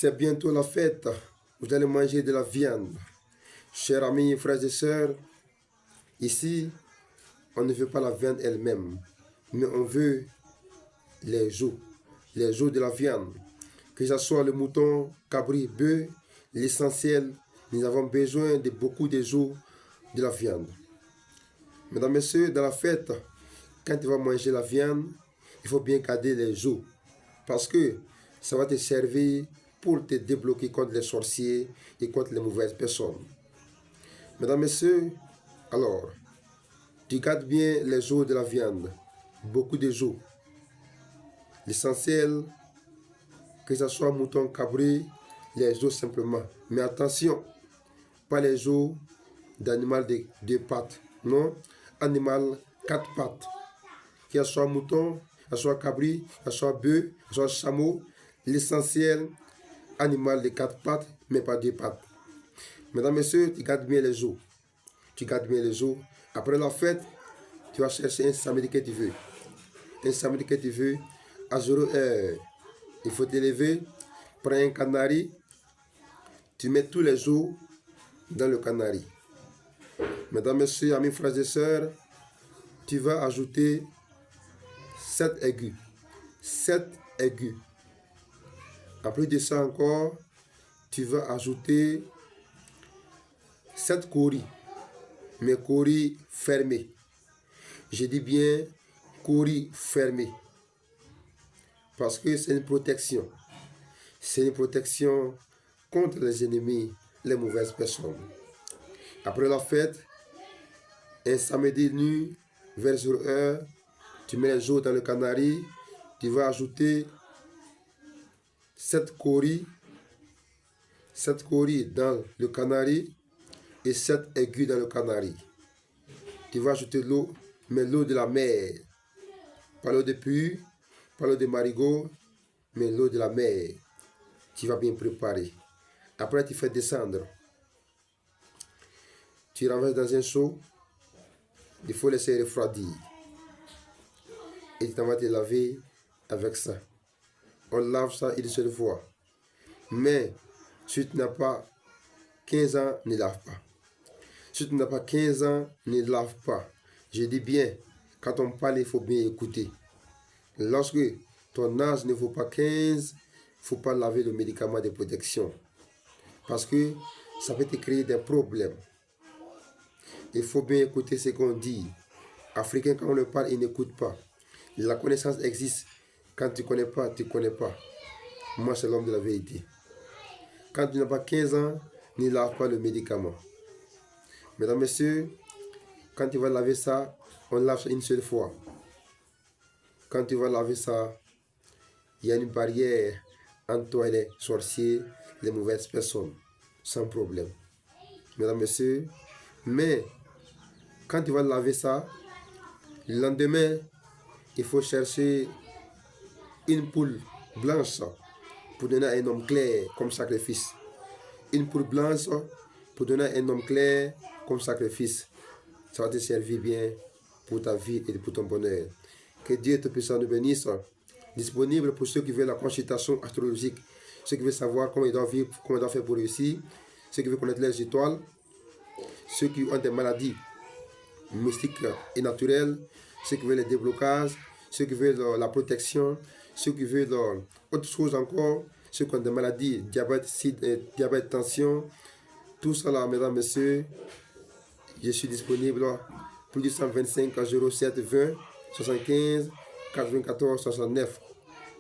C'est bientôt la fête. Vous allez manger de la viande. Chers amis, frères et sœurs, ici, on ne veut pas la viande elle-même, mais on veut les os de la viande. Que ce soit le mouton, cabri, bœuf, l'essentiel, nous avons besoin de beaucoup de os de la viande. Mesdames, Messieurs, dans la fête, quand tu vas manger la viande, il faut bien garder les os, parce que ça va te servir pour te débloquer contre les sorciers et contre les mauvaises personnes. Mesdames, Messieurs, alors, tu gardes bien les os de la viande, beaucoup de os. L'essentiel, que ce soit mouton, cabri, les os simplement. Mais attention, pas les os d'animal de deux pattes, non, animal quatre pattes. Que ce soit mouton, que ce soit cabri, que ce soit bœuf, que ce soit chameau, l'essentiel, animal de quatre pattes, mais pas deux pattes. Mesdames, Messieurs, tu gardes bien les os. Tu gardes bien les os. Après la fête, tu vas chercher un samedi que tu veux. Un samedi que tu veux, à 0h, il faut te lever, prends un canari, tu mets tous les os dans le canari. Mesdames, Messieurs, amis, frères et sœurs, tu vas ajouter 7 aigus. 7 aigus. En plus de ça encore, tu vas ajouter 7 coris, mais coris fermés. Je dis bien coris fermés. Parce que c'est une protection. C'est une protection contre les ennemis, les mauvaises personnes. Après la fête, un samedi nuit, vers 0h, tu mets les os dans le canari, tu vas ajouter 7 coris dans le canari et 7 aigus dans le canari. Tu vas ajouter l'eau, mais l'eau de la mer. Pas l'eau de puits, pas l'eau de marigot, mais l'eau de la mer. Tu vas bien préparer. Après, tu fais descendre. Tu renverses dans un seau. Il faut laisser refroidir. Et tu vas te laver avec ça. On lave ça une seule fois. Mais si tu n'as pas 15 ans, ne lave pas. Si tu n'as pas 15 ans, ne lave pas. Je dis bien, quand on parle, il faut bien écouter. Lorsque ton âge ne vaut pas 15, il ne faut pas laver le médicament de protection. Parce que ça peut te créer des problèmes. Il faut bien écouter ce qu'on dit. Africain, quand on le parle, il n'écoute pas. La connaissance existe. Quand tu ne connais pas, tu ne connais pas. Moi, c'est l'homme de la vérité. Quand tu n'as pas 15 ans, ne lave pas le médicament. Mesdames, Messieurs, quand tu vas laver ça, on lave ça une seule fois. Quand tu vas laver ça, il y a une barrière entre toi et les sorciers, les mauvaises personnes, sans problème. Mesdames, Messieurs, mais quand tu vas laver ça, le lendemain, il faut chercher une poule blanche pour donner à un homme clair comme sacrifice. Une poule blanche pour donner à un homme clair comme sacrifice. Ça va te servir bien pour ta vie et pour ton bonheur. Que Dieu te puisse nous bénisse. Disponible pour ceux qui veulent la consultation astrologique, ceux qui veulent savoir comment ils doivent vivre, comment ils doivent faire pour réussir, ceux qui veulent connaître les étoiles, ceux qui ont des maladies mystiques et naturelles, ceux qui veulent les déblocages, ceux qui veulent la protection, ceux qui veulent autre chose encore, ceux qui ont des maladies, diabète, diabète, tension, tout ça là, mesdames, messieurs, je suis disponible plus de 125 07 20 75 94 69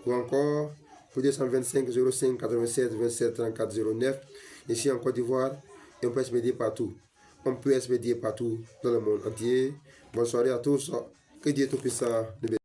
ou encore plus de 125 05 87 27 34 09 ici en Côte d'Ivoire et on peut expédier partout. On peut expédier partout dans le monde entier. Bonne soirée à tous. Que Dieu te puisse nous bénir.